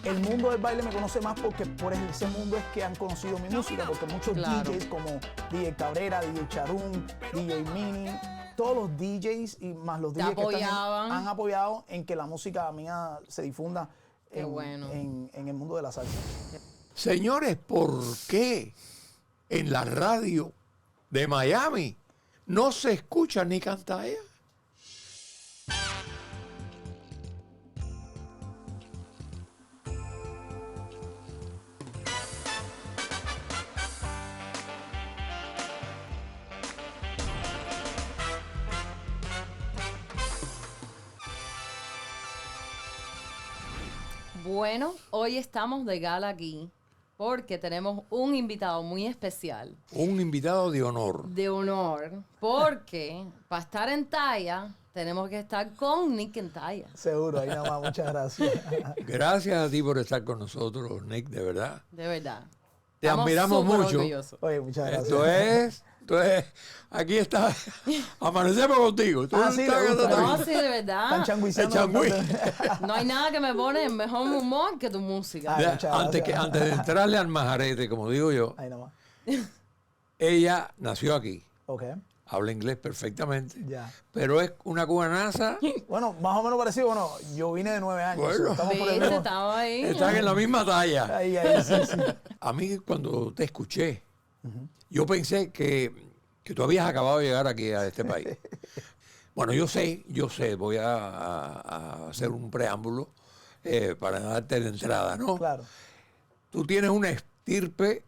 el mundo del baile me conoce más porque por ese mundo es que han conocido mi música, porque muchos DJs como DJ Cabrera, DJ Charum, DJ Mini, todos los DJs y más los DJs que han apoyado en que la música mía se difunda en el mundo de la salsa. Señores, ¿por qué en la radio de Miami no se escucha ni canta ella? Bueno, hoy estamos de gala aquí porque tenemos un invitado muy especial. Un invitado de honor. De honor, porque para estar en talla tenemos que estar con Nick en talla. Seguro, ahí nada más, muchas gracias. Gracias a ti por estar con nosotros, Nick, de verdad. De verdad. Te admiramos mucho. Oye, muchas gracias. Esto es, aquí está, amanecemos contigo. Sí, no, sí, de verdad. Están changuizando. No hay nada que me pone en mejor humor que tu música. Antes de entrarle al majarete, como digo yo, ella nació aquí. Habla inglés perfectamente. Pero es una cubanaza. Bueno, más o menos parecido. Bueno, yo vine de 9 años. Bueno, estaba ahí. Están en la misma talla. Ahí, sí. A mí, cuando te escuché, yo pensé que tú habías acabado de llegar aquí a este país. Bueno, yo sé, voy a hacer un preámbulo para darte la entrada, ¿no? Claro. Tú tienes una estirpe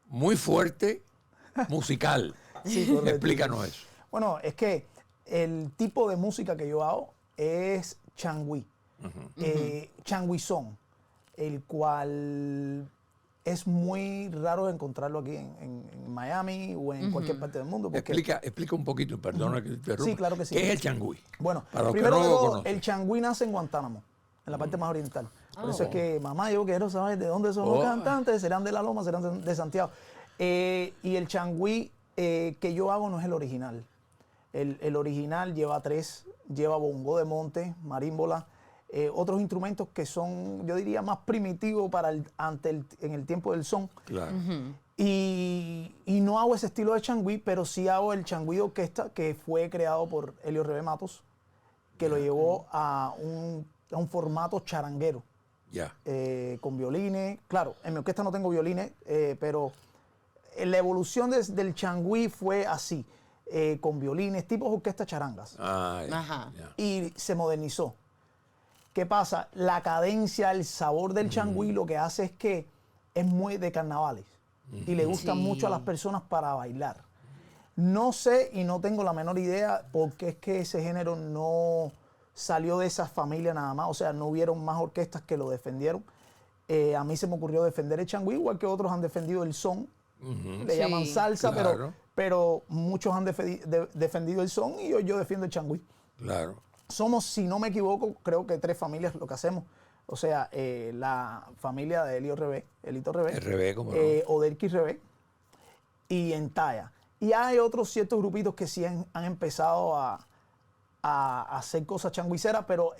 muy fuerte musical. Sí, correcto. Explícanos eso. Bueno, es que el tipo de música que yo hago es changüí, changuizón, el cual es muy raro encontrarlo aquí en Miami o en cualquier parte del mundo. Porque explica un poquito, perdona que te interrumpa. Sí, claro que sí. ¿Qué es el changüí? Bueno, para primero que no de lo todo, conocen. el changüí nace en Guantánamo, en la parte más oriental. Por eso es que, mamá, yo quiero saber de dónde son los cantantes, serán de La Loma, serán de Santiago. Y el changüí que yo hago no es el original. El original lleva 3, lleva bongo de monte, marímbola, otros instrumentos que son, yo diría, más primitivos en el tiempo del son. Claro. Y no hago ese estilo de changüí, pero sí hago el changüí de orquesta que fue creado por Elio Rebé Matos, que lo llevó a un formato charanguero. Con violines. Claro, en mi orquesta no tengo violines, pero la evolución del changüí fue así, con violines, tipo orquestas charangas. Y se modernizó. ¿Qué pasa? La cadencia, el sabor del changüí lo que hace es que es muy de carnavales y le gusta mucho a las personas para bailar. No sé y no tengo la menor idea por qué es que ese género no salió de esa familia nada más. O sea, no hubieron más orquestas que lo defendieron. A mí se me ocurrió defender el changüí, igual que otros han defendido el son. Le llaman salsa, claro. pero muchos han defendido el son y yo defiendo el changüí. Claro. Somos, si no me equivoco, creo que 3 familias lo que hacemos. O sea, la familia de Elito Rebé, Odelki Rebé y Entaya. Y hay otros ciertos grupitos que sí han empezado a hacer cosas changuiceras, pero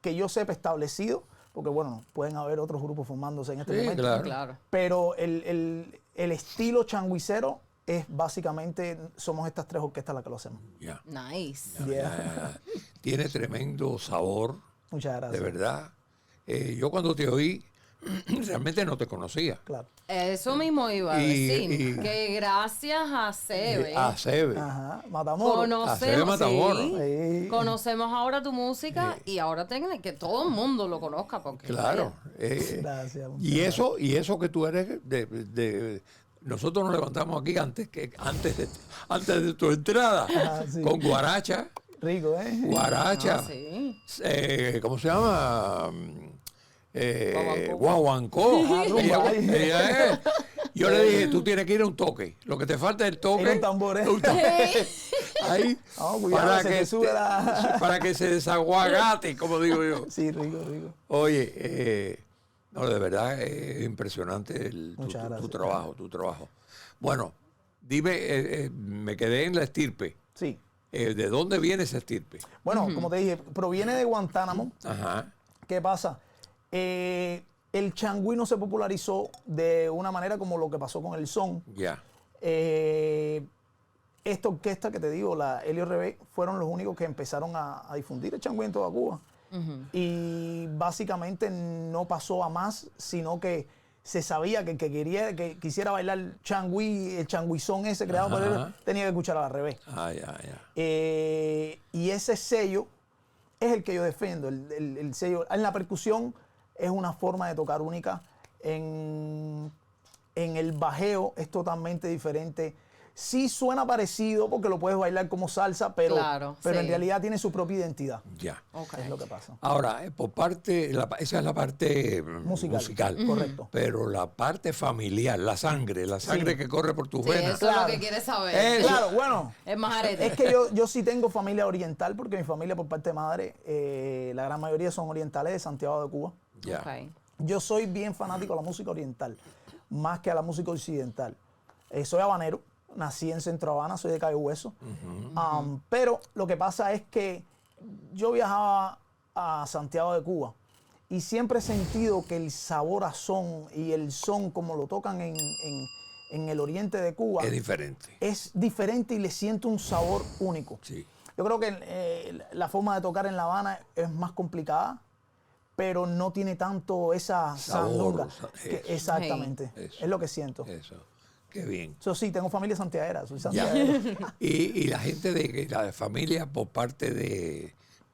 que yo sepa establecido, porque bueno, pueden haber otros grupos formándose en este momento. Claro. Pero el estilo changuicero es básicamente, somos estas 3 orquestas las que lo hacemos. Nice. Tiene tremendo sabor. Muchas gracias. De verdad. Yo cuando te oí, realmente no te conocía. Claro. Eso mismo iba a decir. Que gracias a Sebe. Ajá, Matamoros. Conocemos ahora tu música y ahora que todo el mundo lo conozca. Porque claro. Gracias. Y eso que tú eres nosotros nos levantamos aquí antes de tu entrada con guaracha. Rico, Guaracha. ¿Cómo se llama? Guaguancó. Yo le dije, tú tienes que ir a un toque. Lo que te falta es el toque. Un tambor, Ahí. Para que se desaguagate, como digo yo. Sí, rico. Oye, no, de verdad es impresionante tu trabajo. Bueno, dime, me quedé en la estirpe. Sí. ¿De dónde viene esa estirpe? Bueno, como te dije, proviene de Guantánamo. Ajá. ¿Qué pasa? el changüí no se popularizó de una manera como lo que pasó con el son. Ya. Esta orquesta que te digo, la Helio Rebé, fueron los únicos que empezaron a difundir el changüí en toda Cuba. Y básicamente no pasó a más, sino que se sabía que el que quisiera bailar changüí, el changüizón ese creado por él, tenía que escuchar a la Rebé. Ah, ya. Y ese sello es el que yo defiendo, el sello. En la percusión es una forma de tocar única. En el bajeo es totalmente diferente. Sí suena parecido porque lo puedes bailar como salsa, pero en realidad tiene su propia identidad. Ya. Es lo que pasa. Ahora, por parte, esa es la parte musical. Correcto. Pero la parte familiar, la sangre que corre por tus venas. Eso es lo que quieres saber. Eso. Claro, bueno. Es majarete. Es que yo sí tengo familia oriental porque mi familia por parte de madre, la gran mayoría son orientales de Santiago de Cuba. Ya. Okay. Yo soy bien fanático a la música oriental, más que a la música occidental. Soy habanero, nací en Centro Habana, soy de Cayo Hueso. Pero lo que pasa es que yo viajaba a Santiago de Cuba y siempre he sentido que el sabor a son y el son como lo tocan en el oriente de Cuba es diferente y le siento un sabor único. Sí. Yo creo que la forma de tocar en La Habana es más complicada, pero no tiene tanto esa sandunga. Exactamente. Eso. Es lo que siento. Eso. Qué bien. Yo sí, tengo familia santiaguera, soy santiaguera. Y la gente de la familia por parte de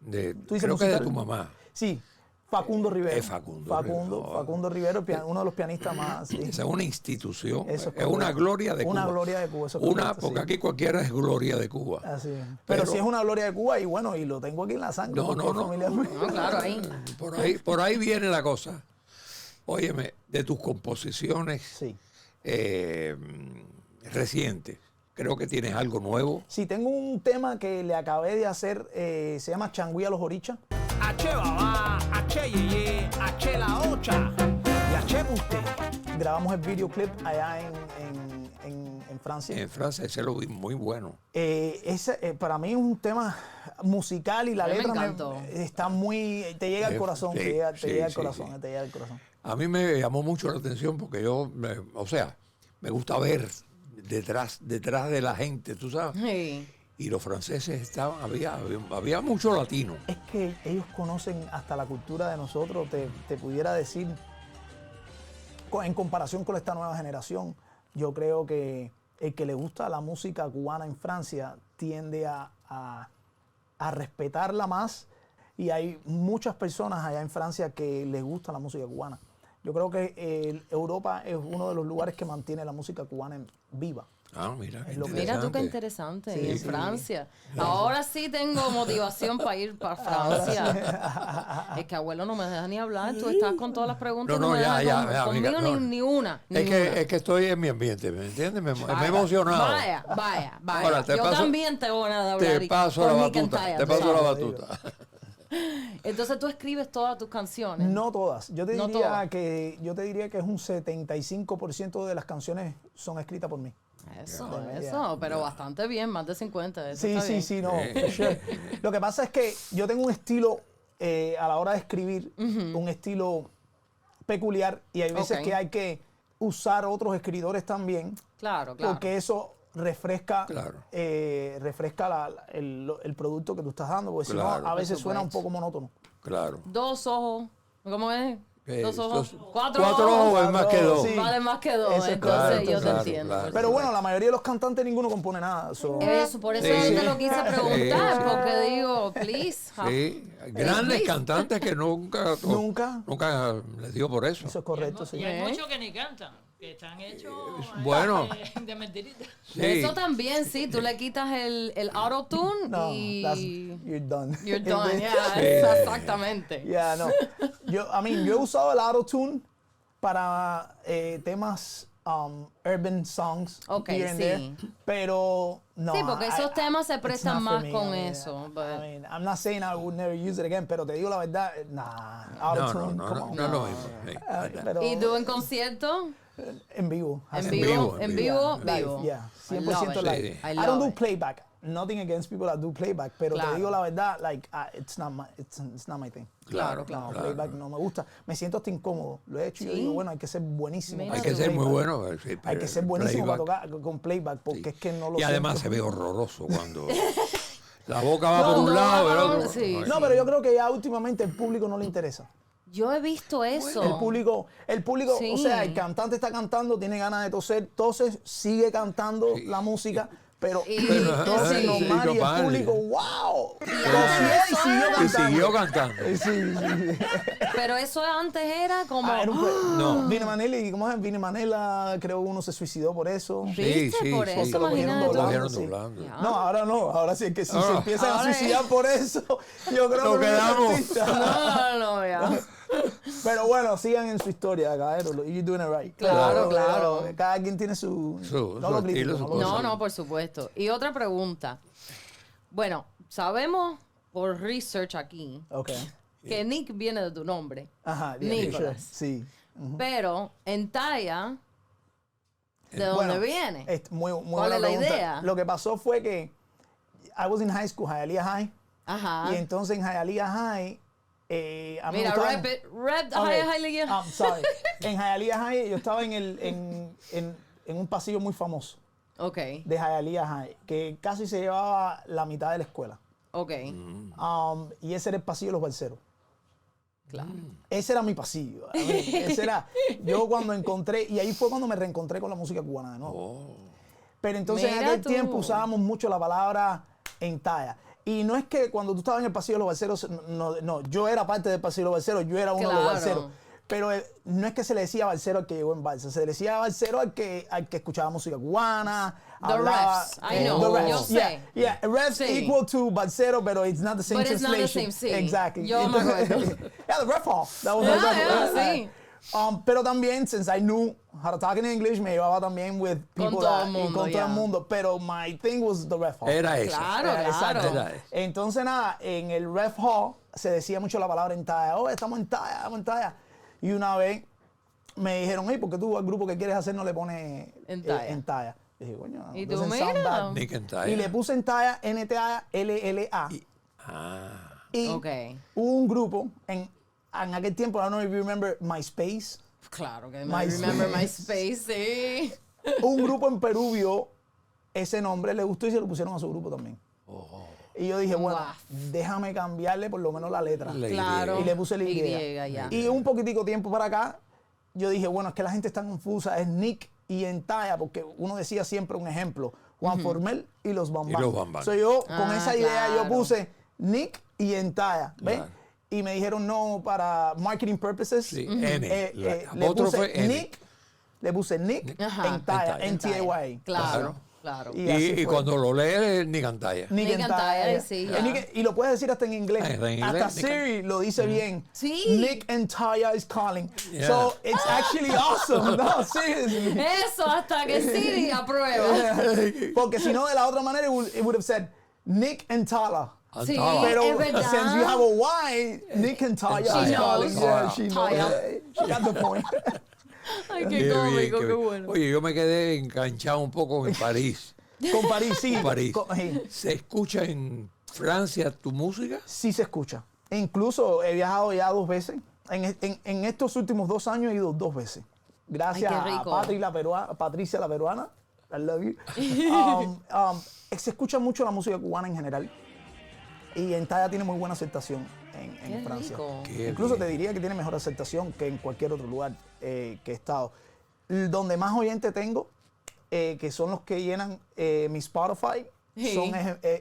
creo que de tu mamá. Sí, Facundo Rivero. Facundo Rivero, uno de los pianistas más. Sí. Esa es una institución, Eso es una gloria de Cuba. Una gloria de Cuba, eso es correcto, porque aquí cualquiera es gloria de Cuba. Así es. Pero sí es una gloria de Cuba y bueno, y lo tengo aquí en la sangre. No, claro, ahí. Por ahí viene la cosa. Óyeme, de tus composiciones recientes, creo que tienes algo nuevo. Sí, tengo un tema que le acabé de hacer, se llama Changüí a los Orichas. Ache babá, ache yeye, ache la ocha y ache buste. Grabamos el videoclip allá en Francia. En Francia ese lo vi muy bueno. Para mí es un tema musical y la letra está muy... Te llega al corazón, te llega al corazón, te llega al corazón. A mí me llamó mucho la atención porque me gusta ver detrás de la gente, tú sabes. Sí. Y los franceses había mucho latino. Es que ellos conocen hasta la cultura de nosotros, te pudiera decir, en comparación con esta nueva generación, yo creo que el que le gusta la música cubana en Francia tiende a respetarla más, y hay muchas personas allá en Francia que les gusta la música cubana. Yo creo que Europa es uno de los lugares que mantiene la música cubana viva. Ah, mira, mira tú qué interesante. Sí, en Francia. Ahora sí tengo motivación para ir para Francia. Es que abuelo no me deja ni hablar. Tú estás con todas las preguntas. No, ya, conmigo amiga, ni una. Es que estoy en mi ambiente, ¿me entiendes? Me he emocionado. Vaya. Ahora, Yo también tengo ganas de hablar. Te paso la batuta. Entonces tú escribes todas tus canciones. No todas. Yo te diría que es un 75% de las canciones son escritas por mí. Eso, pero bastante bien, más de 50. Sí, no, for sure. Lo que pasa es que yo tengo un estilo a la hora de escribir, un estilo peculiar, y hay veces que hay que usar otros escritores también. Claro. Porque eso refresca el producto que tú estás dando, porque si no, a veces suena un poco monótono. Claro. Dos ojos, ¿cómo es? Dos ojos, cuatro ojos es más que dos. Sí. Vale más que dos, Eso es entonces correcto, yo te entiendo. claro. Pero bueno, la mayoría de los cantantes ninguno compone nada. Por eso te lo quise preguntar, porque digo, please. Sí, grandes cantantes que nunca les dio por eso. Eso es correcto, sí. Y hay muchos que ni cantan, que están hechos bueno. de mentiritas. Sí. Eso también, sí, tú le quitas el auto-tune No, y... you're done. You're done, exactamente. No. Yo he usado el auto-tune para temas urban songs. Ok, here and sí. there, pero no. Sí, porque esos temas se it's prestan not for más me. con I mean, eso. I mean, I'm not saying I would never use it again, pero te digo la verdad, auto-tune, No, come on. no lo mismo. Pero ¿Y tú en concierto? en vivo. En vivo. Live, yeah, 100% Love it. live. I I love don't do it. playback. nothing against people that do playback, pero Claro. te digo la verdad, like, it's not my thing. Claro, No, claro. playback no me gusta. Me siento hasta incómodo. Lo he hecho y yo Sí. digo, bueno, hay que ser buenísimo. Mira para Hay que hacer ser muy playback. bueno. Sí, Hay que ser el buenísimo playback, para tocar con playback, porque sí. es que no lo Y además se siento. ve horroroso cuando la boca va por Cuando un lado, el va- otro. sí. No, pero yo creo que ya últimamente el público no le interesa. Yo he visto eso. El público, Sí. o sea, el cantante está cantando, tiene ganas de toser, entonces sigue cantando la música, pero entonces sí, normal y el normal. público, wow, tosió y eso siguió era- Y cantando. siguió cantando. Sí. Pero eso antes era como... Era un No. Vini Manelli, ¿cómo es? Vini Manela, creo uno se suicidó por eso. ¿Viste? Por eso, Porque lo cogieron imagínate. Lo cogieron sí. doblando. Ya. No, ahora sí es que si se Ahora- empiezan a ahora suicidar por eso, yo creo Nos que no es quedamos. artista. No, ya. Pero bueno, sigan en su historia, caballero. You're doing it right. Claro, Pero, claro. Cada quien tiene su... Su no lo estilo, critico, su no lo cosa. No, no, por supuesto. Y otra pregunta. Bueno, sabemos por research aquí Ok. que Nick viene de tu nombre. Ajá. Nicholas. Sí. Pero en Taya, ¿de dónde Bueno, viene? muy ¿Cuál buena es la pregunta. idea? Lo que pasó fue que I was in high school, Hialeah High. Ajá. Y entonces en Hialeah High... a mí me Mira, gustaba- rap it, rap the Ok, high. I'm sorry. En Hialeah High yo estaba en un pasillo muy famoso Ok, de Hialeah High, que casi se llevaba la mitad de la escuela. ok. Y ese era el pasillo de los balseros. Claro. Ese era mi pasillo. I mean, ese era, yo cuando encontré, y ahí fue cuando me reencontré con la música cubana de nuevo. Pero entonces en Mira aquel tú. tiempo usábamos mucho la palabra entalla. Y no es que cuando tú estabas en el pasillo de los balseros, no, yo era parte del pasillo de los balseros, yo era uno de los Claro. balseros. Pero no es que se le decía balsero al que llegó en balsa, se le decía balsero al que escuchaba música cubana. The refs, I know, the refs. yo sé. Yeah, refs Sí. equal to balsero, pero it's not the same But it's not the translation. same, sí. Exactly. Yo me acuerdo. Yeah, the ref hall. That was Yeah, the ref yeah, hall. sí. Pero también, since I knew how to talk in English, me llevaba también with people Con todo that- el y mundo, con todo yeah. el mundo. Pero my thing was the ref hall. Era eso. Claro, Exacto. claro. Era eso. Entonces, nada, en el ref hall se decía mucho la palabra entalla. Oh, estamos en talla. Y una vez me dijeron, hey, ¿por qué tú al grupo que quieres hacer no le pones Entalla? entalla? Dije, coño, Y doesn't tú, sound mira. bad. Nick and Taya. Y le puse entalla, NTALLA. Y Ok. hubo un grupo en aquel tiempo, I don't know if you remember MySpace. Claro que MySpace. remember MySpace, sí. Un grupo en Perú vio ese nombre, le gustó y se lo pusieron a su grupo también. Y yo dije, bueno, Guau. déjame cambiarle por lo menos la letra. La Claro. Y le puse la Y. ya. Y un poquitico tiempo para acá, yo dije, bueno, es que la gente está confusa, es Nick y Entalla, porque uno decía siempre un ejemplo, Juan Formel y los Bambam. Y los Bambam. So yo, con esa idea, yo claro. puse Nick y Entalla, ¿ves? Claro. Y me dijeron, no, para marketing purposes, Sí, N. La le apóstrofe puse N. Nick, le puse Nick Ajá. Entalla, Entalla. N-T-A-Y. Claro, claro. Y así Y fue. cuando lo lees, ni cantalla. Nick Nick and and Taya. Taya, sí, ya. Y lo puedes decir hasta en inglés. Ah, en inglés, Hasta Nick Siri lo dice bien. Sí. Nick and Taya is calling. Yeah. So it's actually awesome. No, seriously. Eso hasta que Siri aprueba. Porque si no, de la otra manera, it would have said Nick and Tala. Sí, Antala. Pero es verdad. since you have a Y, Nick and Taya She is calling. knows. Yeah, she knows. Taya. She got the point. Ay, Qué qué bien, cómico, qué qué bien. bueno. Oye, yo me quedé enganchado un poco en París. Con París, sí. París. Sí. ¿Se escucha en Francia tu música? Sí se escucha. E incluso he viajado ya 2 veces. En estos últimos 2 años he ido 2 veces. Gracias Ay, qué a rico. Patricia la peruana. I love you. Se escucha mucho la música cubana en general. Y en Talla tiene muy buena aceptación en Qué Francia. rico. Qué Incluso bien. te diría que tiene mejor aceptación que en cualquier otro lugar que he estado. Donde más oyentes tengo, que son los que llenan mi Spotify, Sí. son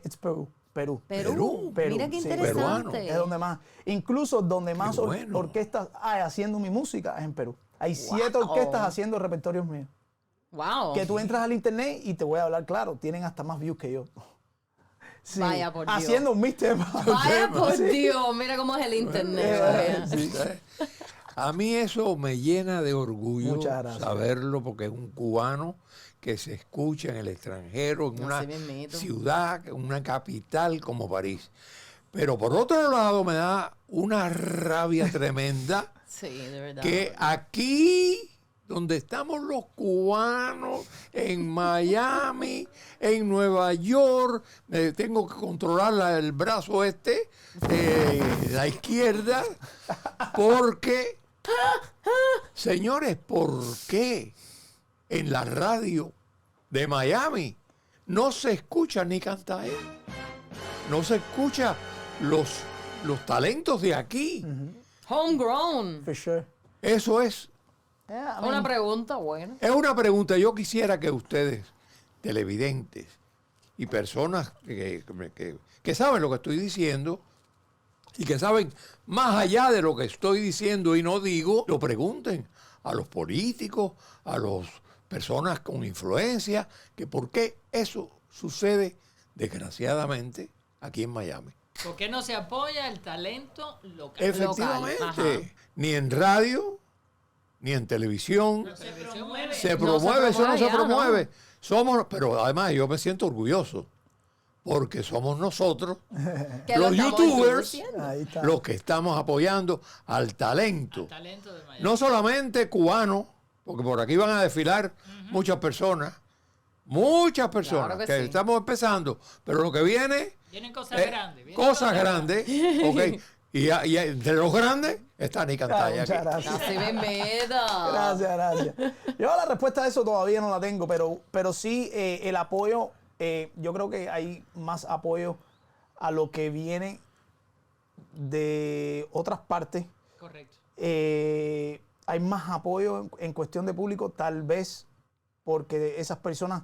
it's Perú. Perú. Perú, Mira qué sí. interesante. Es donde más. Incluso donde más bueno. orquestas hay haciendo mi música es en Perú. Hay 7 orquestas haciendo repertorios míos. Wow. Que tú entras al internet y te voy a hablar claro, tienen hasta más views que yo. Sí, Vaya por Dios. haciendo mis temas. Vaya por Sí. Dios, mira cómo es el internet. vaya. Sí. A mí eso me llena de orgullo Muchas gracias. saberlo porque es un cubano que se escucha en el extranjero, en una Así mismito. ciudad, en una capital como París. Pero por otro lado me da una rabia tremenda Sí, de verdad. que aquí donde estamos los cubanos, en Miami, en Nueva York. Tengo que controlar el brazo la izquierda, porque, señores, ¿por qué en la radio de Miami no se escucha ni cantar? No se escucha los talentos de aquí. Homegrown. For sure. Eso es. Yeah, I Una mean, pregunta buena. Es una pregunta. Yo quisiera que ustedes, televidentes y personas que saben lo que estoy diciendo y que saben más allá de lo que estoy diciendo y no digo, lo pregunten a los políticos, a las personas con influencia, que por qué eso sucede, desgraciadamente, aquí en Miami. ¿Por qué no se apoya el talento local? Efectivamente, Ajá. ni en radio, ni en televisión. Se promueve. Se promueve, eso no se allá, ¿no? promueve. Pero además yo me siento orgulloso porque somos nosotros, Que los lo estamos youtubers, introduciendo. ahí está. los que estamos apoyando al talento. Talento de Miami. No solamente cubanos, porque por aquí van a desfilar muchas personas Claro que sí. estamos empezando, pero lo que viene, Vienen cosas grandes. vienen cosas grandes, ¿ok? Y entre los grandes está Nick Cantaya Muchas aquí. gracias. Así me meta. Gracias. Yo la respuesta a eso todavía no la tengo, pero sí el apoyo, yo creo que hay más apoyo a lo que viene de otras partes. Correcto. Hay más apoyo en cuestión de público, tal vez porque esas personas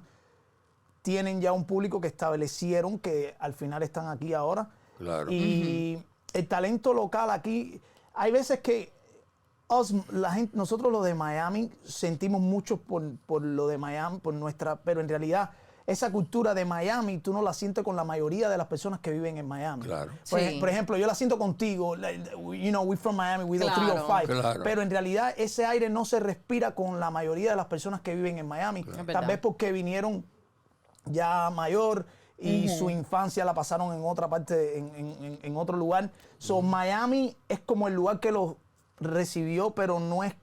tienen ya un público que establecieron, que al final están aquí ahora. Claro. Y el talento local aquí, hay veces que nosotros los de Miami sentimos mucho por lo de Miami, pero en realidad esa cultura de Miami tú no la sientes con la mayoría de las personas que viven en Miami. Claro. Sí. Por ejemplo, yo la siento contigo, we're from Miami, we're the Claro. 305, Claro. pero en realidad ese aire no se respira con la mayoría de las personas que viven en Miami. Es Tal verdad. vez porque vinieron ya mayor y su infancia la pasaron en otra parte, en otro lugar. So, Miami es como el lugar que los recibió, pero no es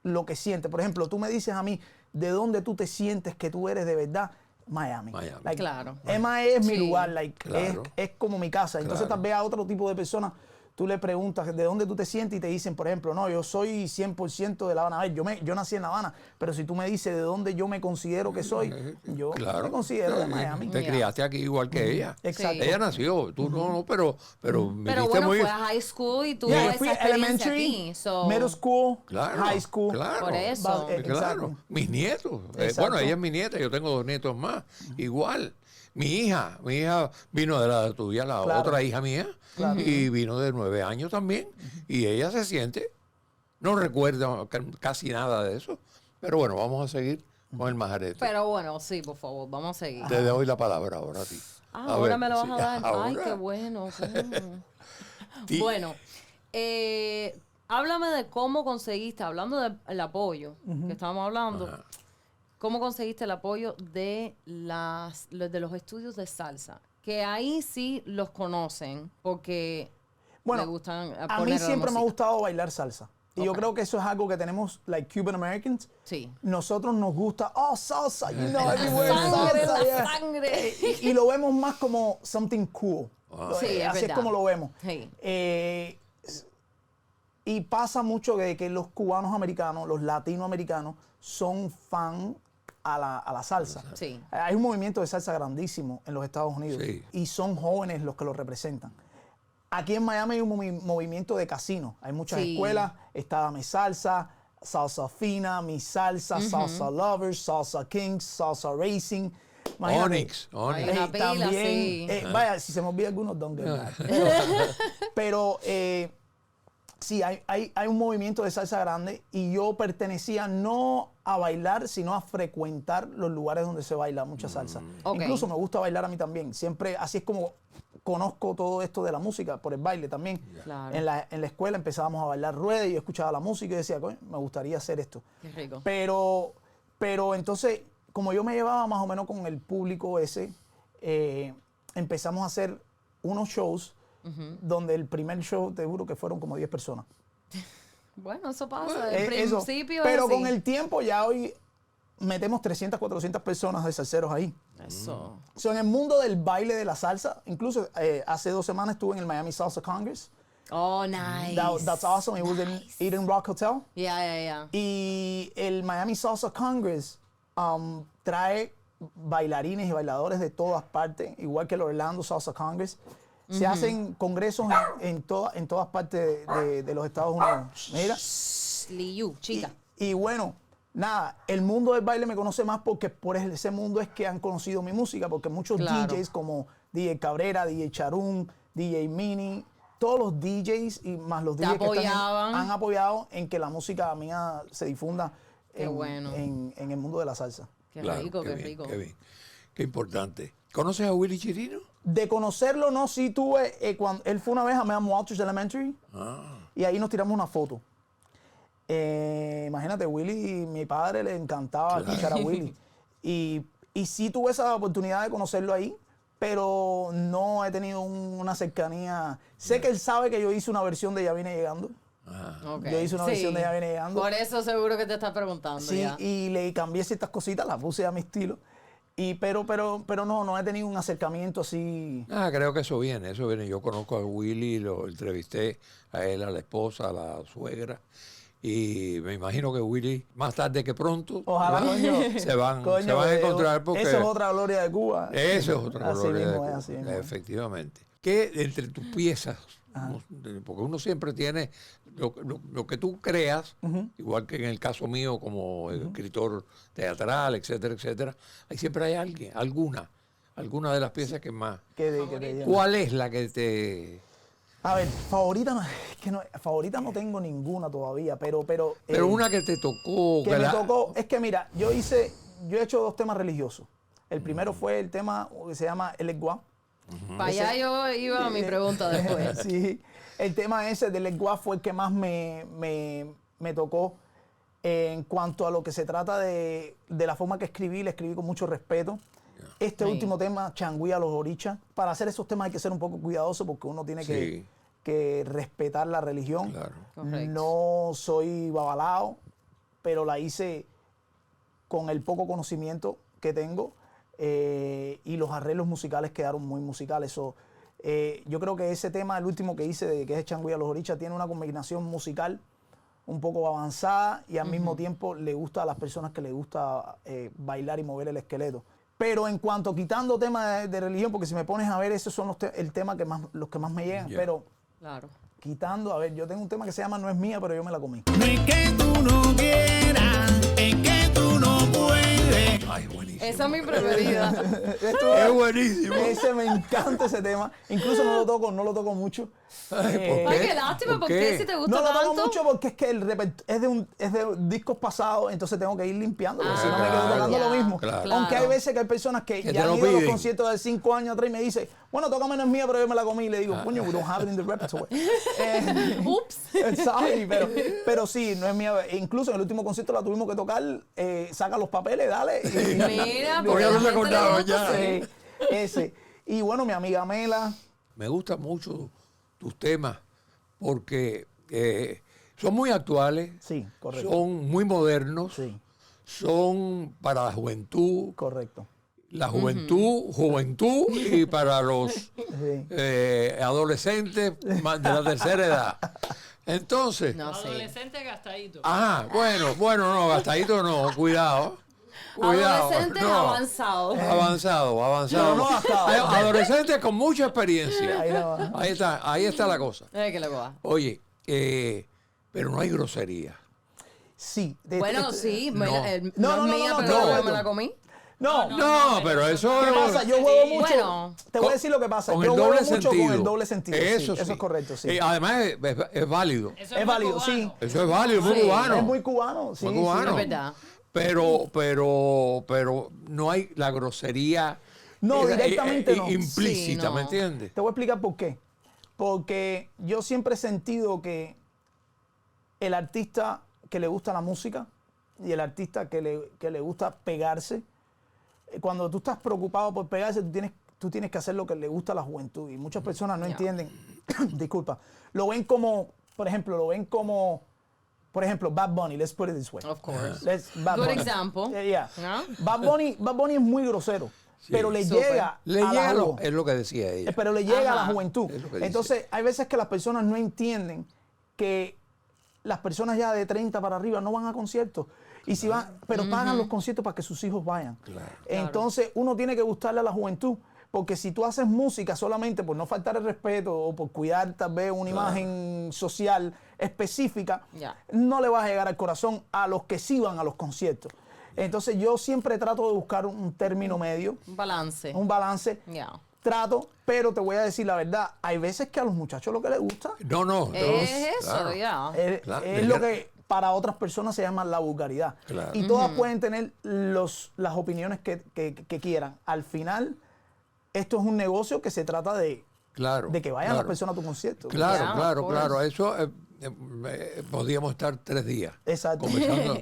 lo que siente. Por ejemplo, tú me dices a mí, ¿de dónde tú te sientes que tú eres de verdad? Miami. Miami. Claro. MIA es mi Sí. lugar, Claro. es como mi casa. Entonces Claro. tal vez a otro tipo de personas tú le preguntas de dónde tú te sientes y te dicen, por ejemplo, no, yo soy 100% de La Habana. A ver, yo nací en La Habana, pero si tú me dices de dónde yo me considero que soy, yo Claro. me considero de Miami. Te Ya. criaste aquí igual que ella. Exacto. Ella nació, tú no, pero Pero viniste bueno, muy... fue a high school y tuvo Yeah, esa fui experiencia elementary, aquí. So, middle school, Claro, high school. claro. Por eso. Exacto. Claro, mis nietos. Exacto. Bueno, ella es mi nieta, yo tengo 2 nietos más. Igual. Mi hija vino de la tuya, la Claro. otra hija mía, y vino de 9 años también. Y ella se siente, no recuerda casi nada de eso. Pero bueno, vamos a seguir con el majarete. Pero bueno, sí, por favor, vamos a seguir. Te doy la palabra ahora a ti. A Ahora ver, me lo vas sí, a dar. Ay, ahora. qué bueno. Ti- Bueno, háblame de cómo conseguiste, hablando del apoyo que estábamos hablando, Ajá. cómo conseguiste el apoyo de los estudios de salsa, que ahí sí los conocen porque Bueno, le gustan a mí siempre me ha gustado bailar salsa. Y yo Ok. creo que eso es algo que tenemos, like Cuban Americans. Sí. Nosotros nos gusta, salsa, you know, everywhere Sangre, salsa, la yeah. sangre. Y lo vemos más como something cool. Sí, es Así es verdad. como lo vemos. Sí. Y pasa mucho de que los cubanos americanos, los latinoamericanos, son fan a la salsa. Sí. Hay un movimiento de salsa grandísimo en los Estados Unidos. Sí. Y son jóvenes los que lo representan. Aquí en Miami hay un movimiento de casino. Hay muchas Sí. escuelas. Está Dame Salsa, Salsa Fina, Mi Salsa, Salsa Lovers, Salsa Kings, Salsa Racing. Imagínate. Onyx. Hay una pila, También, sí. vaya, si se me olvida algunos, don't get mad. Pero sí, hay un movimiento de salsa grande y yo pertenecía no a bailar, sino a frecuentar los lugares donde se baila mucha salsa. Ok. Incluso me gusta bailar a mí también. Siempre, así es como conozco todo esto de la música, por el baile también. Claro. En la escuela empezábamos a bailar ruedas y yo escuchaba la música y decía, coño, me gustaría hacer esto. Qué rico. Pero entonces, como yo me llevaba más o menos con el público ese, empezamos a hacer unos shows donde el primer show, te juro que fueron como 10 personas. Bueno, eso pasa. Al Eso. principio Pero es así. con el tiempo ya hoy metemos 300, 400 personas de salseros ahí. Eso. So, en el mundo del baile de la salsa, incluso hace 2 semanas estuve en el Miami Salsa Congress. Oh, nice. That's awesome. It was in Eden Rock Hotel. Yeah. Y el Miami Salsa Congress trae bailarines y bailadores de todas partes, igual que el Orlando Salsa Congress. Se hacen congresos en todas partes de los Estados Unidos. Mira. Liu, chica. Y bueno, nada, el mundo del baile me conoce más porque por ese mundo es que han conocido mi música, porque muchos Claro. DJs como DJ Cabrera, DJ Charum, DJ Mini, todos los DJs y más los Te DJs que apoyaban. han apoyado en que la música mía se difunda Qué bueno. en el mundo de la salsa. Qué Claro, rico, qué qué bien, rico. Qué bien, qué importante. ¿Conoces a Willy Chirino? De conocerlo, no, sí tuve, cuando él fue una vez a Meam Walters Elementary y ahí nos tiramos una foto. Imagínate, Willy, mi padre le encantaba escuchar a Willy. Y sí tuve esa oportunidad de conocerlo ahí, pero no he tenido una cercanía. Sé que él sabe que yo hice una versión de Ya Viene Llegando. Ok. Yo hice una versión de Ya Viene Llegando. Por eso seguro que te estás preguntando Sí, ya. y le cambié ciertas cositas, las puse a mi estilo. Pero no he tenido un acercamiento así. Creo que eso viene, eso viene. Yo conozco a Willy, lo entrevisté a él, a la esposa, a la suegra. Y me imagino que Willy, más tarde que pronto, Ojalá, coño. se van Coño, a encontrar porque eso es otra gloria de Cuba. eso es otra Así gloria de mismo es, Cuba, así mismo es. efectivamente. Que entre tus piezas, porque uno siempre tiene lo que tú creas, igual que en el caso mío como escritor teatral, etcétera, etcétera, ahí siempre hay alguien, alguna de las piezas que más. Que te llama. ¿Cuál es la que te... A ver, favorita favorita no tengo ninguna todavía, pero una que te tocó, que me tocó, es que mira, yo he hecho 2 temas religiosos. El primero fue el tema que se llama El Eguá. Para allá yo iba a mi pregunta después. Sí, el tema ese del Eguá fue el que más me tocó en cuanto a lo que se trata de la forma que escribí, le escribí con mucho respeto. Este Sí. último tema, Changüí a los Orichas, para hacer esos temas hay que ser un poco cuidadoso porque uno tiene Sí. que respetar la religión. Claro. Correcto. No soy babalao, pero la hice con el poco conocimiento que tengo y los arreglos musicales quedaron muy musicales. Yo creo que ese tema, el último que hice, que es Changüí a los Orichas, tiene una combinación musical un poco avanzada y al mismo tiempo le gusta a las personas que les gusta bailar y mover el esqueleto. Pero en cuanto quitando temas de religión, porque si me pones a ver, esos son el tema los que más me llegan, Ya. pero Claro. quitando, a ver, yo tengo un tema que se llama No es mía, pero yo me la comí. No es que tú no quieras, es que tú no puedes. Ay, buenísimo. Esa es mi preferida. Es buenísimo. Ese me encanta ese tema. Incluso no lo toco mucho. Ay, ¿por Ay, qué? qué lástima, ¿Por ¿por qué? qué si te gusta No lo toco tanto? mucho porque es que es de discos pasados, entonces tengo que ir limpiando, porque si no me quedo claro. tocando lo Ya, mismo. claro. Aunque hay veces que hay personas que Que ya te han lo ido a los piden. conciertos de 5 años atrás y me dicen, bueno, tócame No es mía, pero yo me la comí. Y le digo, coño, we don't have it in the repertoire. Ups. Sorry, pero sí, No es mía. E incluso en el último concierto la tuvimos que tocar, saca los papeles, dale. Mira, Porque a no la se gente le acordaba gusta, ya. sí. Ese. Y bueno, mi amiga Mela. Me gustan mucho tus temas porque son muy actuales, Sí, correcto. son muy modernos, Sí, son para la juventud, juventud y para los sí. adolescentes más de la tercera edad. Entonces, No, sí. Adolescente gastadito. bueno, no, gastadito no, cuidado. Adolescentes no. avanzados. Avanzado. No gastado. Adolescentes con mucha experiencia. Ahí la va. Ahí está la cosa. Que lo coja. Oye, pero no hay grosería. Sí. Bueno, sí. no. No es mía, no, pero no. yo me la comí. No, No, pero eso ¿qué pasa? Yo juego mucho. Bueno. Te voy a decir lo que pasa. Con Yo el juego doble mucho sentido. con el doble sentido. Eso Eso es correcto, sí. Además es válido. Eso Es muy válido, cubano. sí. Eso es válido, muy Sí. cubano. Es muy cubano. Sí, Muy sí. cubano. Es verdad. Pero no hay la grosería No, directamente no. implícita, Sí, no. ¿me entiendes? Te voy a explicar por qué. Porque yo siempre he sentido que el artista que le gusta la música y el artista que le gusta pegarse, cuando tú estás preocupado por pegarse, tú tienes que hacer lo que le gusta a la juventud. Y muchas personas no Ya. entienden, disculpa, lo ven como, por ejemplo, lo ven como Por ejemplo, Bad Bunny, let's put it this way. Of course. Bad Good Bunny. example. Yeah. ¿No? Bad Bunny es muy grosero, pero le Súper. llega Le a la llega, juventud. es lo que decía ella. Pero le llega a la Ajá. juventud. Es lo que dice. Entonces, hay veces que las personas no entienden que las personas ya de 30 para arriba no van a conciertos. Y si van, pero pagan los conciertos para que sus hijos vayan. Entonces, uno tiene que gustarle a la juventud. Porque si tú haces música solamente por no faltar el respeto o por cuidar tal vez una imagen social específica, Ya. no le vas a llegar al corazón a los que sí van a los conciertos. Entonces yo siempre trato de buscar un término medio, Un balance. un balance. Ya. Trato, pero te voy a decir la verdad, hay veces que a los muchos lo que les gusta No. Es eso, claro. ya. Claro. es lo que para otras personas se llama la vulgaridad. Claro. Y todas pueden tener las opiniones que quieran. Al final, esto es un negocio que se trata de que vayan las personas a tu concierto. Claro, Yeah, claro, of course. claro. Eso podríamos estar 3 días Exacto.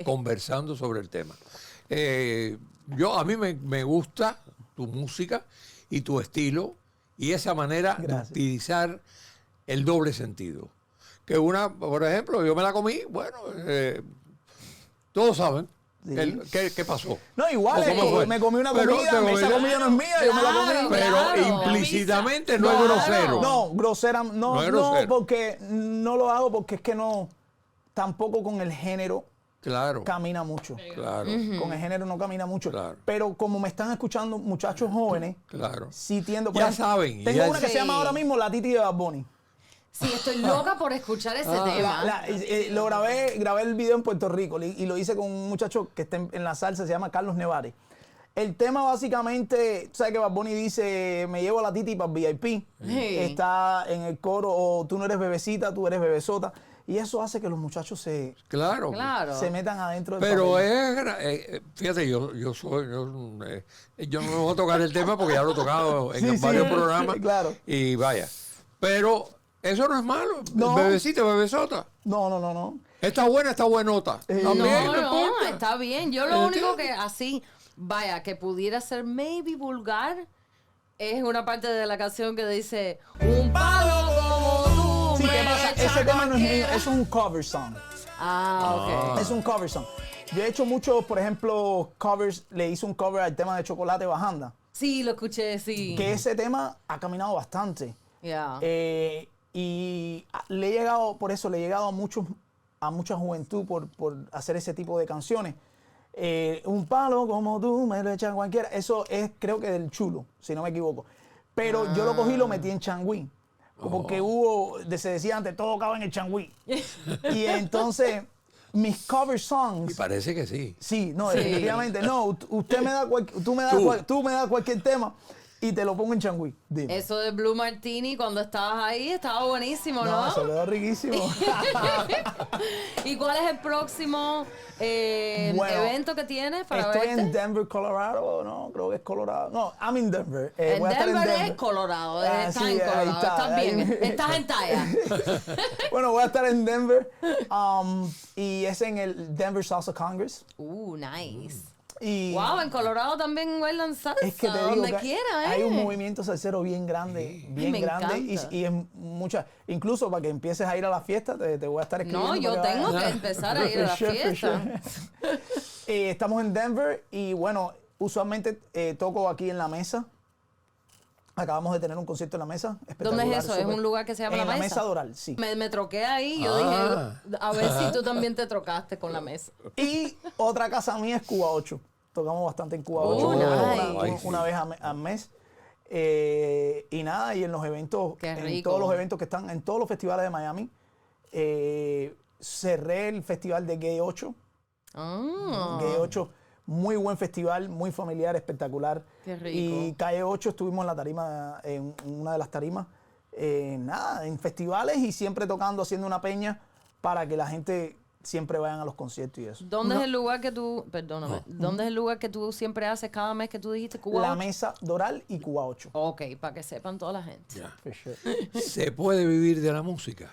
conversando sobre el tema. A mí me gusta tu música y tu estilo y esa manera Gracias. de utilizar el doble sentido. Que por ejemplo, yo me la comí, bueno, todos saben Sí. qué pasó. No, igual, ¿O cómo fue? me comí una Pero comida, te esa comiste- comida no es mía, yo me la comí. Claro, Pero claro. implícitamente no es Claro. grosero. No, grosera, No no, es no, grosero. porque no lo hago porque es que no, tampoco con el género Claro, camina mucho. claro, Con el género no camina mucho. Claro. Pero como me están escuchando muchachos jóvenes, claro. sí tiendo. por Ya ejemplo, saben, Tengo ya- una que se Sí. llama ahora mismo La Titi de Bad Bunny. Sí, estoy loca por escuchar ese tema. Lo grabé el video en Puerto Rico y lo hice con un muchacho que está en la salsa, se llama Carlos Nevares. El tema básicamente, tú sabes que Bad Bunny dice, me llevo a la Titi para el VIP. Sí. Está en el coro, o tú no eres bebecita, tú eres bebesota. Y eso hace que los muchachos se Claro. Claro. metan adentro del Pero papel. fíjate, yo no voy a tocar el tema porque ya lo he tocado en Sí, sí, varios programas. claro. Y vaya. Pero eso no es malo. No. Bebecita, bebesota. No. Está buena, está buenota. También, No, importa. está bien. Yo lo único ¿Entiendes? que así, vaya, que pudiera ser maybe vulgar, es una parte de la canción que dice, un palo como tú. Sí, ¿qué me pasa? echa Ese tema no es mío, cualquiera. eso es un cover song. Ah, ok. Es un cover song. Yo he hecho muchos, por ejemplo, covers, le hice un cover al tema de Chocolate Bajanda. Sí, lo escuché, sí. Que ese tema ha caminado bastante. Ya. Y le he llegado, por eso le he llegado a mucha juventud por hacer ese tipo de canciones. Un palo como tú me lo echan cualquiera. Eso es, creo que del Chulo, si no me equivoco. Pero yo lo cogí y lo metí en Changüí. Porque se decía antes, todo acaba en el Changüí. Y entonces, mis cover songs. Y parece que sí. Sí, no, Sí. definitivamente. No, usted me da tú me das cualquier tema y te lo pongo en Changüí. Dime. Eso de Blue Martini, cuando estabas ahí, estaba buenísimo, ¿no? No, se quedó riquísimo. ¿Y cuál es el próximo Bueno, evento que tienes para Estoy verte? en Denver, Colorado, ¿no? Creo que es Colorado. No, I'm in Denver. En voy a estar Denver es Colorado, Ah, estás sí, en ahí Colorado, está, estás bien, ahí- estás en talla. Bueno, voy a estar en Denver y es en el Denver Salsa Congress. Nice. Y Wow, en Colorado también bailan salsa, es que te digo donde que quiera, hay un movimiento salsero bien grande, Ay, bien me grande encanta. y es mucha, incluso para que empieces a ir a la fiesta te voy a estar escribiendo. No, yo para que tengo vayas. que empezar a ir a la For sure, for fiesta. sure. Estamos en Denver y bueno, usualmente toco aquí en La Mesa. Acabamos de tener un concierto en La Mesa. ¿Dónde espectacular, es eso? ¿Es súper. un lugar que se llama en La Mesa? Mesa Doral, sí. Me troqué ahí, yo Ah. dije, a ver si tú también te trocaste con la mesa. Y otra casa mía es Cuba 8. Tocamos bastante en Cuba 8 nice. una vez al mes. Y nada, y en los eventos, Qué en rico. todos los eventos que están, en todos los festivales de Miami, cerré el festival de Gay 8. Ah, Gay 8, muy buen festival, muy familiar, espectacular. Qué rico. Y Calle 8 estuvimos en la tarima, en una de las tarimas, nada, en festivales y siempre tocando, haciendo una peña para que la gente siempre vayan a los conciertos y eso. ¿Dónde es el lugar que tú, perdóname, dónde es el lugar que tú siempre haces cada mes que tú dijiste Cuba? La 8? Mesa Doral y Cuba 8. Ok, para que sepan toda la gente. Ya. For sure. ¿Se puede vivir de la música?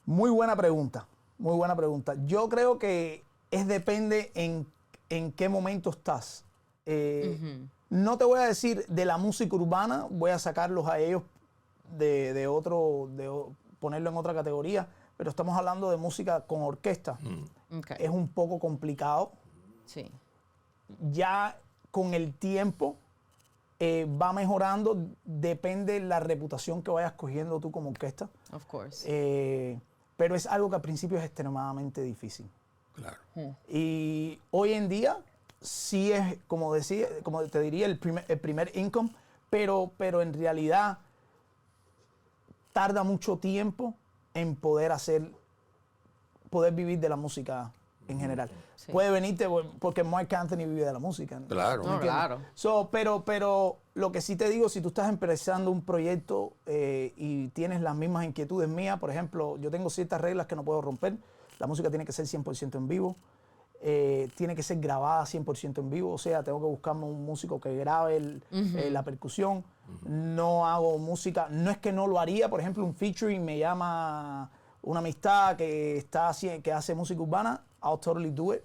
Muy buena pregunta, muy buena pregunta. Yo creo que depende en qué momento estás. No te voy a decir de la música urbana, voy a sacarlos a ellos ponerlo en otra categoría, pero estamos hablando de música con orquesta. Ok. Es un poco complicado. Sí. Ya con el tiempo va mejorando, depende de la reputación que vayas cogiendo tú como orquesta. Of course. Pero es algo que al principio es extremadamente difícil. Claro. Y hoy en día sí es, como te diría, el primer income, pero en realidad tarda mucho tiempo en poder vivir de la música en general. Sí. Puede venirte porque Mark Anthony vive de la música. Claro. No, claro. Pero lo que sí te digo, si tú estás empezando un proyecto y tienes las mismas inquietudes mías, por ejemplo, yo tengo ciertas reglas que no puedo romper. La música tiene que ser 100% en vivo. Tiene que ser grabada 100% en vivo. O sea, tengo que buscarme un músico que grabe la percusión. No hago música. No es que no lo haría. Por ejemplo, un featuring me llama una amistad que hace música urbana. I'll totally do it.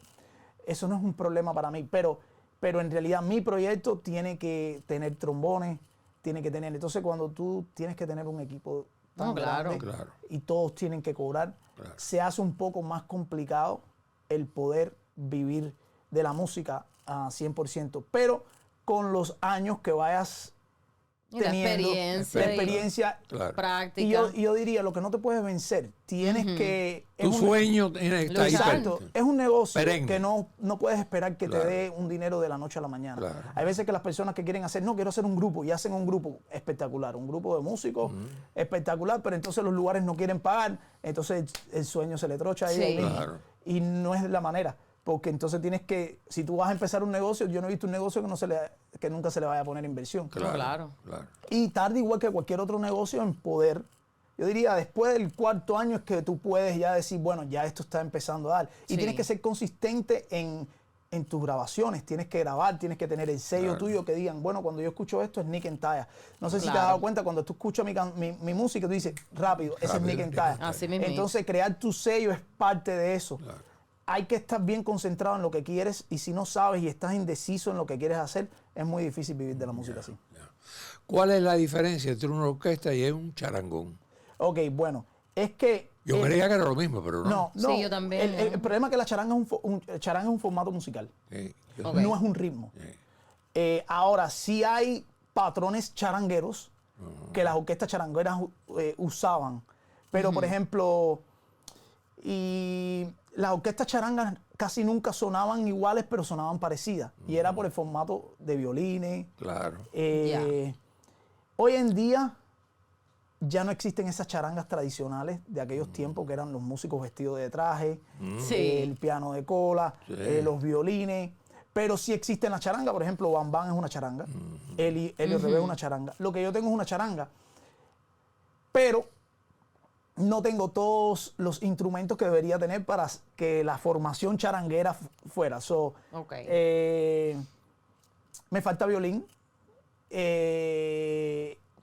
Eso no es un problema para mí. Pero en realidad mi proyecto tiene que tener trombones. Tiene que tener... Entonces, cuando tú tienes que tener un equipo tan No, claro. grande Claro. y todos tienen que cobrar, Claro. se hace un poco más complicado el poder vivir de la música a 100%. Pero con los años que vayas Y la teniendo, experiencia. la experiencia, Claro. Práctica. y yo diría, lo que no te puedes vencer, tienes que... Tu sueño tiene que estar ahí. Exacto, presente. es un negocio Perenne. que no puedes esperar que Claro. te dé un dinero de la noche a la mañana. Claro. Hay veces que las personas que quieren hacer, no, quiero hacer un grupo, y hacen un grupo espectacular, un grupo de músicos espectacular, pero entonces los lugares no quieren pagar, entonces el sueño se le trocha ahí Sí. mismo. Claro. Y no es la manera, porque entonces tienes que, si tú vas a empezar un negocio, yo no he visto un negocio que nunca se le vaya a poner inversión. Claro. Claro. Claro. Y tarda igual que cualquier otro negocio en poder. Yo diría, después del cuarto año es que tú puedes ya decir, bueno, ya esto está empezando a dar. Y Sí. tienes que ser consistente en tus grabaciones. Tienes que grabar, tienes que tener el sello Claro. tuyo que digan, bueno, cuando yo escucho esto es Nick and Taya. No sé si te has Claro. dado cuenta, cuando tú escuchas mi música, tú dices, rápido, ese es Rápido, Nick and Nick and Taya. Taya. Así mismo. Entonces, crear tu sello es parte de eso. Claro. Hay que estar bien concentrado en lo que quieres y si no sabes y estás indeciso en lo que quieres hacer, es muy difícil vivir de la música así. ¿Cuál es la diferencia entre una orquesta y un charangón? Ok, bueno, es que... Yo creía que era lo mismo, pero no. No, no. Sí, yo también, El problema es que la charanga el charanga es un formato musical, Sí, Ok. no es un ritmo. Ahora, sí hay patrones charangueros que las orquestas charangueras usaban. Pero, por ejemplo, y las orquestas charangas casi nunca sonaban iguales, pero sonaban parecidas. Y era por el formato de violines. Claro. Hoy en día ya no existen esas charangas tradicionales de aquellos tiempos que eran los músicos vestidos de traje, Sí. el piano de cola, Sí. los violines. Pero sí existen las charangas, por ejemplo, Bam Bam es una charanga, Elio Rebe es una charanga. Lo que yo tengo es una charanga, pero no tengo todos los instrumentos que debería tener para que la formación charanguera fuera. So, Ok. me falta violín,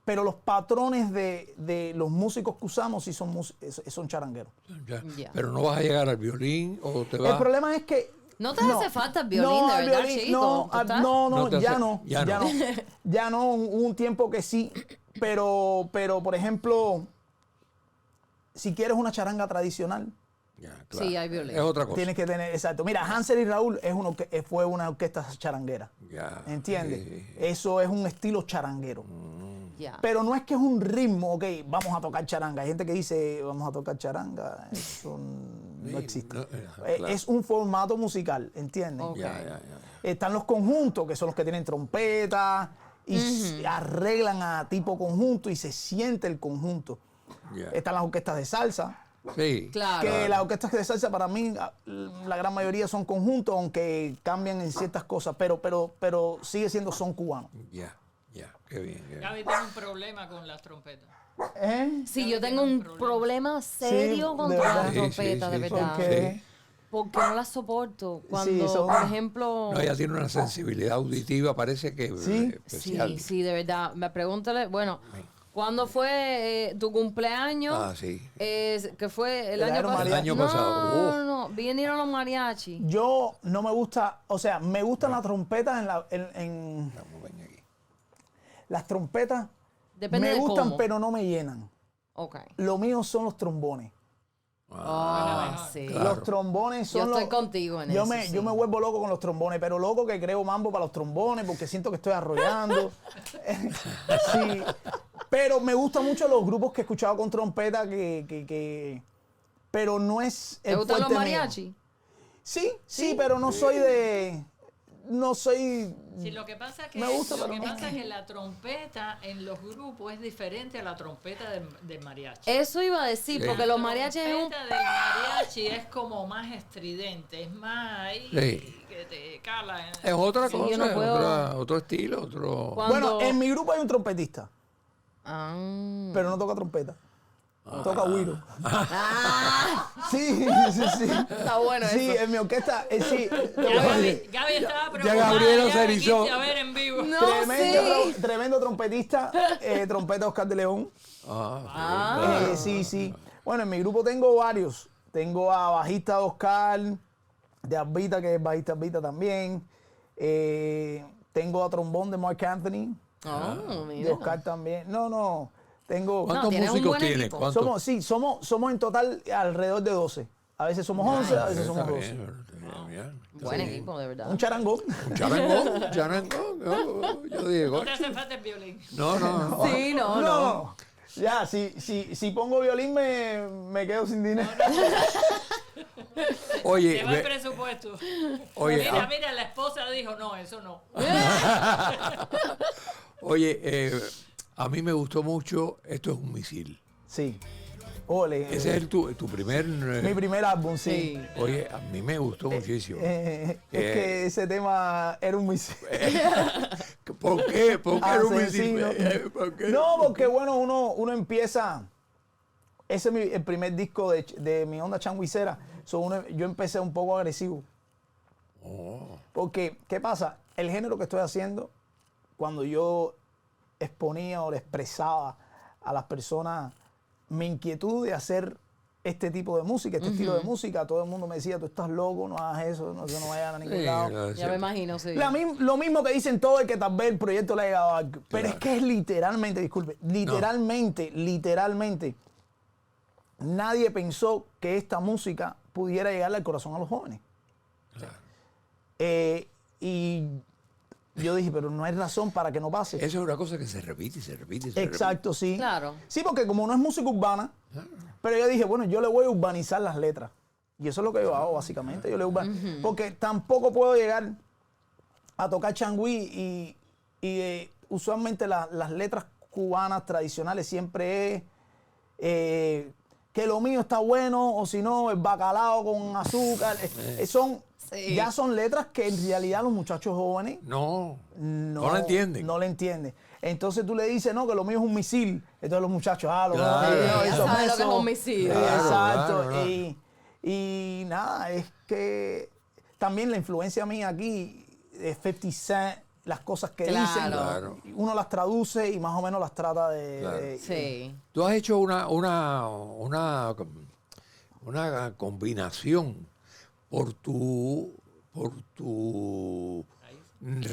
pero los patrones de los músicos que usamos sí son charangueros. Ya. Ya. Pero no vas a llegar al violín o te El vas. problema es que... ¿No te hace falta el violín, de el verdad, chico? No, ¿Tú estás? no, No te ya hace- no, ya ya no. no. Ya no, hubo un tiempo que sí, pero por ejemplo, si quieres una charanga tradicional, Ya, Sí, hay violín. Es otra cosa. tienes que tener, exacto. Mira, Hansel y Raúl fue una orquesta charanguera, Ya. ¿entiendes? Sí. Eso es un estilo charanguero. Ya. Pero no es que es un ritmo, ok, vamos a tocar charanga. Hay gente que dice, vamos a tocar charanga. Eso no Sí, existe. no, claro. Es un formato musical, ¿entiendes? Ok. Ya. Están los conjuntos, que son los que tienen trompeta y arreglan a tipo conjunto y se siente el conjunto. Ya. Están las orquestas de salsa, Sí. Claro. que las orquestas de salsa para mí, la gran mayoría son conjuntos, aunque cambian en ciertas cosas, pero sigue siendo son cubano. Ya. Qué bien. Qué bien. Gaby tiene un problema con las trompetas. ¿Eh? Sí, yo tengo un problema serio Sí, con de todas las verdad. trompetas, de Sí, sí, verdad. ¿Por qué? Sí. Porque no las soporto. Cuando, son- por ejemplo... No, ella tiene una sensibilidad auditiva, parece que Sí. especial. Sí, sí, de verdad. Me pregúntale, bueno, ¿cuándo fue tu cumpleaños? Ah, sí. Que fue el El año Aero pasado. Mariachi. El año pasado. No, no, vinieron los mariachi. Yo no me gusta, o sea, me gustan las trompetas en Vamos, ven aquí. las trompetas Depende me de gustan, cómo. pero no me llenan. Ok. Lo mío son los trombones. Sí. Claro. Los trombones son Yo estoy los... contigo en yo eso. me, sí. yo me vuelvo loco con los trombones, pero loco que creo mambo para los trombones porque siento que estoy arrollando. Sí. Pero me gustan mucho los grupos que he escuchado con trompeta pero no es ¿Te el gustan los fuerte mío. mariachi? Sí, pero no soy de... No soy... Sí, lo que pasa es que, Me gusta, lo pero que, no. pasa es que la trompeta en los grupos es diferente a la trompeta del mariachi. Eso iba a decir, Sí. porque los mariachis es La un... trompeta del mariachi es como más estridente, es más ahí Sí. que te cala. Es otra Sí, cosa, yo no puedo- otro estilo, otro... Cuando- Bueno, en mi grupo hay un trompetista, Ah. pero no toca trompeta. Toca güiro. Ah, Sí. está bueno Sí, eso. en mi orquesta, sí. Gaby estaba preocupada. Gabriela ya se me erizó. quise a ver en vivo. No, sí. Tremendo trompetista, trompeta Oscar de León. Ah. Sí. Bueno, en mi grupo tengo varios. Tengo a bajista de Oscar, de Arbita, que es bajista Arbita también. Tengo a trombón de Mark Anthony, Oh, de mira. Oscar también. No. Tengo... ¿Cuántos tienes un músicos buen tienes? equipo. ¿Cuántos? Somos en total alrededor de 12. A veces somos 11, a veces Está somos 12. bien. Buen equipo, de verdad. Un charangón. Un charangón. Yo digo, No te hace falta el violín. no. Sí, no. No. Ya, si pongo violín me quedo sin dinero. Oye, Te va el presupuesto. oye, Mira, la esposa dijo, no, eso no. oye, a mí me gustó mucho, esto es un misil. Sí. Ole. Ese es tu primer... mi primer álbum, sí. Oye, a mí me gustó muchísimo. Es que ese tema era un misil. ¿Por qué? ¿Por qué era un misil? Sí, no. ¿Por qué? No, porque bueno, uno empieza. Ese es el primer disco de mi onda changuicera. Yo empecé un poco agresivo. Porque, ¿qué pasa? El género que estoy haciendo, cuando yo exponía o le expresaba a las personas mi inquietud de hacer este tipo de música, este estilo de música, todo el mundo me decía, tú estás loco, no hagas eso, no vayas a ningún Sí, lado. no, Ya me imagino, sí. Lo mismo que dicen todos, es que tal vez el proyecto le ha llegado a algo. Pero es que es literalmente, disculpe, literalmente, nadie pensó que esta música pudiera llegarle al corazón a los jóvenes. Y yo dije, pero no hay razón para que no pase. Eso es una cosa que se repite y se repite. Exacto, sí. Claro. Sí, porque como no es música urbana, pero yo dije, bueno, yo le voy a urbanizar las letras. Y eso es lo que yo hago, básicamente. Yo le porque tampoco puedo llegar a tocar changüí y usualmente las letras cubanas tradicionales siempre es que lo mío está bueno, o si no, el bacalao con azúcar. Sí. Ya son letras que en realidad los muchachos jóvenes No lo entienden. no le entienden. Entonces tú le dices, no, que lo mío es un misil. Entonces los muchachos, Claro. Ya eso saben lo eso. que es un misil. Claro, Exacto. claro. Y nada, es que también la influencia mía aquí es 50 Cent, las cosas que Claro. dicen, Claro. uno las traduce y más o menos las trata de... Claro. Sí. Tú has hecho una combinación por tu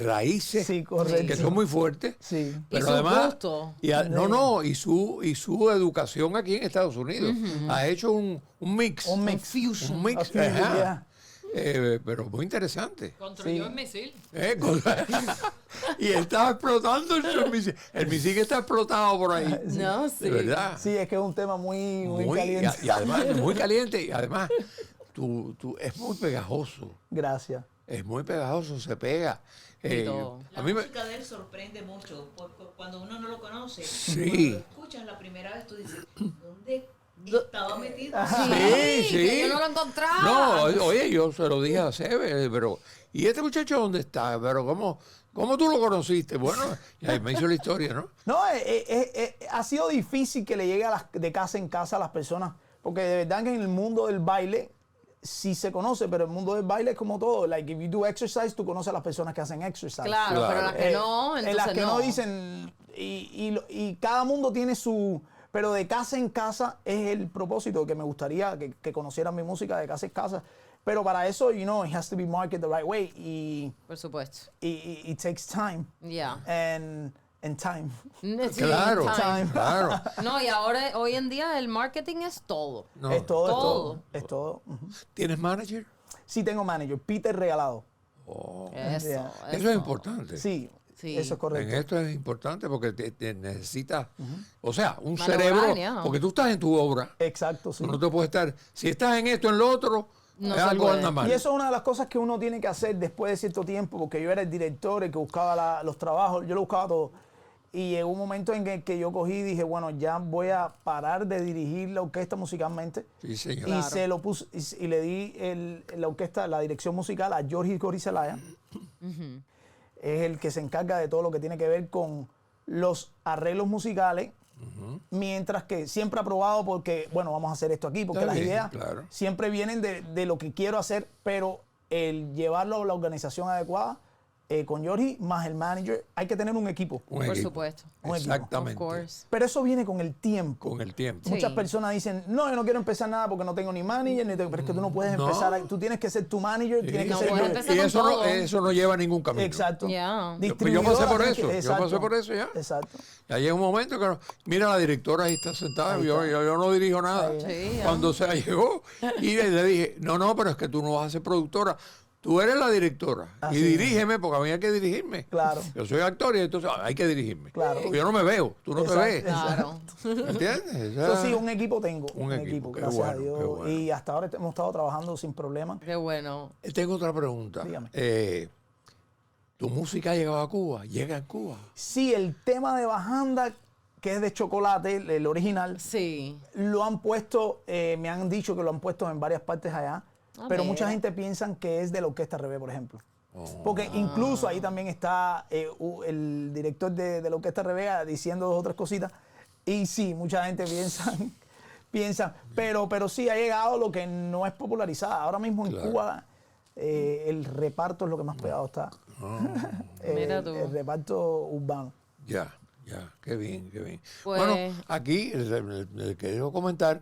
raíces, Sí, correcto. que son muy fuertes. Sí. Y su gusto. Y su educación aquí en Estados Unidos. Ha hecho un mix. Un mix. Un mix. A fusion, ajá. yeah. Pero muy interesante. Construyó el misil. Y estaba explotando el misil. El misil que está explotado por ahí. No, sí. De verdad. Sí, es que es un tema muy caliente. Y además, muy caliente. Y además, es muy pegajoso. Gracias. Es muy pegajoso, se pega. todo. A La mí me, música de él sorprende mucho. Cuando uno no lo conoce, Sí. cuando lo escuchas la primera vez, tú dices, ¿dónde estaba metido? Sí, sí. Que yo no lo encontraba. no, oye, yo se lo dije a Sebe, pero ¿y este muchacho dónde está? Pero ¿cómo tú lo conociste? Bueno, ya me hizo la historia, ¿no? No, ha sido difícil que le llegue de casa en casa a las personas, porque de verdad que en el mundo del baile sí se conoce, pero el mundo del baile es como todo. Like, if you do exercise, tú conoces a las personas que hacen exercise. Claro, Claro. pero las que no, En entonces las que no dicen, y cada mundo tiene su... Pero de casa en casa es el propósito que me gustaría que conocieran mi música de casa en casa. Pero para eso, it has to be marketed the right way. Por supuesto. It takes time. Ya. And and time. Sí, Claro, time. claro. No, y ahora, hoy en día, el marketing es todo. No. Es todo, es Todo. todo. Es todo. Ujú. ¿Tienes manager? Sí tengo manager, Peter Regalado. Eso, Yeah. Eso es importante. Sí, Sí. eso es En correcto. esto es importante porque te necesitas, o sea, un Mano cerebro, oral, ya. porque tú estás en tu obra, Exacto, sí. tú no te puedes estar, si estás en esto, en lo otro, No es se algo puede. anda mal. Y eso es una de las cosas que uno tiene que hacer después de cierto tiempo, porque yo era el director, el que buscaba los trabajos, yo lo buscaba todo. Y llegó un momento en que yo cogí y dije, bueno, ya voy a parar de dirigir la orquesta musicalmente. Sí, señor. Y se lo puse, y le di la orquesta, la dirección musical a Georgi Coricelaya. Es el que se encarga de todo lo que tiene que ver con los arreglos musicales, mientras que siempre aprobado porque, bueno, vamos a hacer esto aquí, porque Está las bien, ideas claro. siempre vienen de lo que quiero hacer, pero el llevarlo a la organización adecuada, con Georgi más el manager, hay que tener un equipo. Un Por equipo. supuesto. Un equipo. Of Exactamente. course. Pero eso viene con el tiempo. Con el tiempo. Sí. Muchas personas dicen, no, yo no quiero empezar nada porque no tengo ni manager, pero es que tú no puedes No. empezar, tú tienes que ser tu manager, tienes que No ser puedes yo. empezar Y con eso no, todo. eso no lleva a ningún camino. Exacto. Ya. Pues yo pasé por Distribuidora, eso, tienes que- yo pasé por eso ya. Exacto. Ya llega un momento que, mira, la directora ahí está sentada, yo no dirijo nada. Ahí. Sí, ya. Cuando se llegó, y le dije, no, pero es que tú no vas a ser productora, tú eres la directora. Así y es. dirígeme, porque a mí hay que dirigirme. Claro. Yo soy actor y entonces hay que dirigirme. Claro. Porque yo no me veo, tú no Exacto. te ves. Claro. ¿Me entiendes? Yo sí, un equipo tengo. Un equipo, qué gracias a bueno, Dios. qué bueno. Y hasta ahora hemos estado trabajando sin problema. Qué bueno. Tengo otra pregunta. Dígame. ¿Tu música ha llegado a Cuba? ¿Llega a Cuba? Sí, el tema de Bajanda, que es de Chocolate, el original, Sí. lo han puesto, me han dicho que lo han puesto en varias partes allá, Ah, pero mira. mucha gente piensa que es de la Orquesta Revés, por ejemplo. Oh. Porque incluso ahí también está el director de la Orquesta Revés diciendo 2 o 3 cositas. Y sí, mucha gente piensa, pero sí ha llegado lo que no es popularizada. Ahora mismo en Claro. Cuba el reparto es lo que más pegado está. Mira tú. El reparto urbano. Ya, qué bien, qué bien. Pues- Bueno, aquí les quiero comentar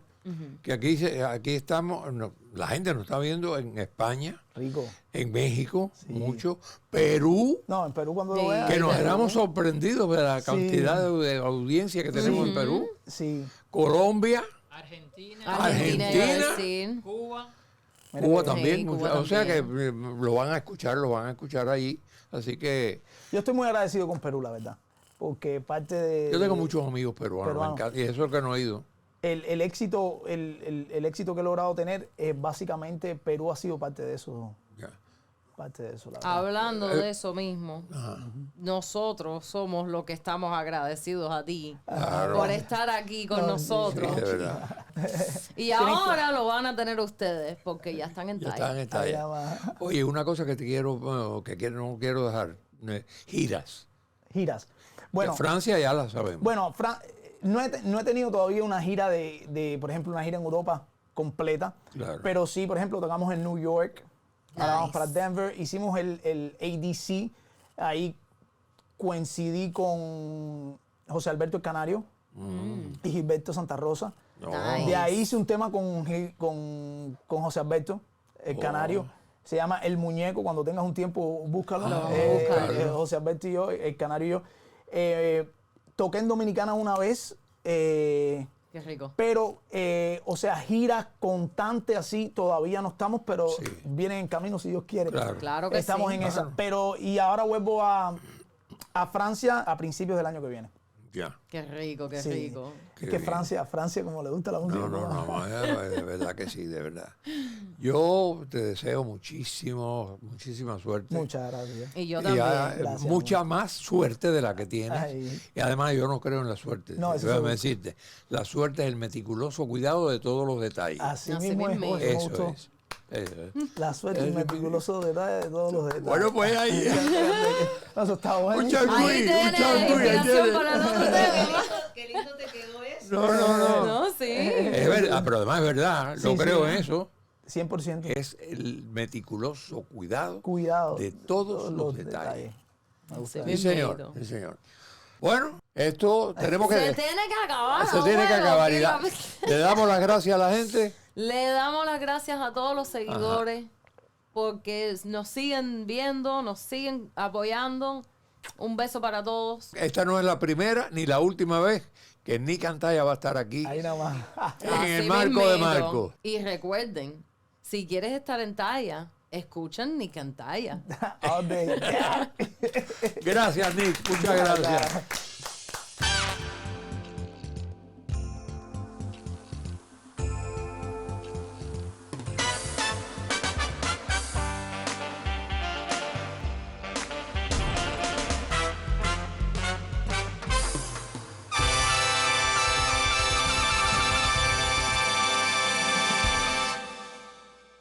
que aquí estamos, la gente nos está viendo en España, Rico. en México, mucho, Perú, No, en Perú cuando Sí. lo veas. que nos Perú, éramos sorprendidos de la Sí. cantidad de audiencia que tenemos en Perú, Sí. Colombia, Argentina, Argentina, iba a Argentina. decir. Cuba. Mira Cuba que- también, Sí, Cuba o sea que también. lo van a escuchar ahí, así que Yo estoy muy agradecido con Perú, la verdad. Porque parte de. yo tengo muchos amigos peruanos, me peruanos. encanta, y eso es lo que no he ido. El éxito, el éxito que he logrado tener, básicamente Perú ha sido parte de eso. Ya. Parte de eso, la verdad. Hablando de eso mismo, nosotros somos los que estamos agradecidos a ti Claro. por estar aquí con Sí, nosotros. de verdad. Y ahora lo van a tener ustedes porque ya están en Ya talla. están en talla. Allá va. Oye, una cosa que te quiero, no quiero dejar, giras. Giras. Bueno, Francia ya la sabemos. bueno no he tenido todavía una gira por ejemplo, una gira en Europa completa. Claro. Pero sí, por ejemplo, tocamos en New York. Ahora vamos Nice. para Denver. Hicimos el ADC. Ahí coincidí con José Alberto el Canario y Gilberto Santa Rosa. No. Nice. De ahí hice un tema con José Alberto, el Canario. Se llama El Muñeco. Cuando tengas un tiempo, búscalo. Lo vamos a buscar. José Alberto y yo, el Canario y yo. Toqué en Dominicana una vez, Qué rico. pero, o sea, giras constantes así todavía no estamos, pero Sí. vienen en camino si Dios quiere. Claro. Claro que Estamos sí. en esa. Pero, y ahora vuelvo a Francia a principios del año que viene. Ya. Qué rico, qué Sí. rico. Qué Es que bien. Francia, como le gusta la música. No, de verdad que sí, de verdad. Yo te deseo muchísima suerte. Muchas gracias. Y yo Y también. Gracias, mucha más suerte de la que tienes. Ay. Y además yo no creo en la suerte. No, eso Déjame seguro. decirte, la suerte es el meticuloso cuidado de todos los detalles. Así Así mismo es. mismo. Oye, me Eso gustó. es. Eso es. La suerte y Eso es. meticuloso detalle de todos los detalles. Bueno, pues ahí. Eso está bueno. Un changüí, Ahí un tienes changüí, ahí inspiración tienes. para el otro tema. Qué lindo te quedó eso. No. No, sí. Es verdad, pero además es verdad, Sí, yo sí. creo en eso. 100%. Es el meticuloso cuidado Cuidado. de todos los detalles. Me gusta. Sí, Sí, Bien señor. bonito. Sí, señor. Bueno, esto tenemos que... Se tiene que acabar. Se tiene que abuelo, acabar. Y que le damos las gracias a la gente. Le damos las gracias a todos los seguidores porque nos siguen viendo, nos siguen apoyando Un beso para todos. Esta no es la primera ni la última vez que Nick Antaya va a estar aquí Ahí nada más. en Así el marco de mismito. Marco. Y recuerden, si quieres estar en talla, escuchan Nick Antaya. All day. Gracias, Nick. Muchas gracias.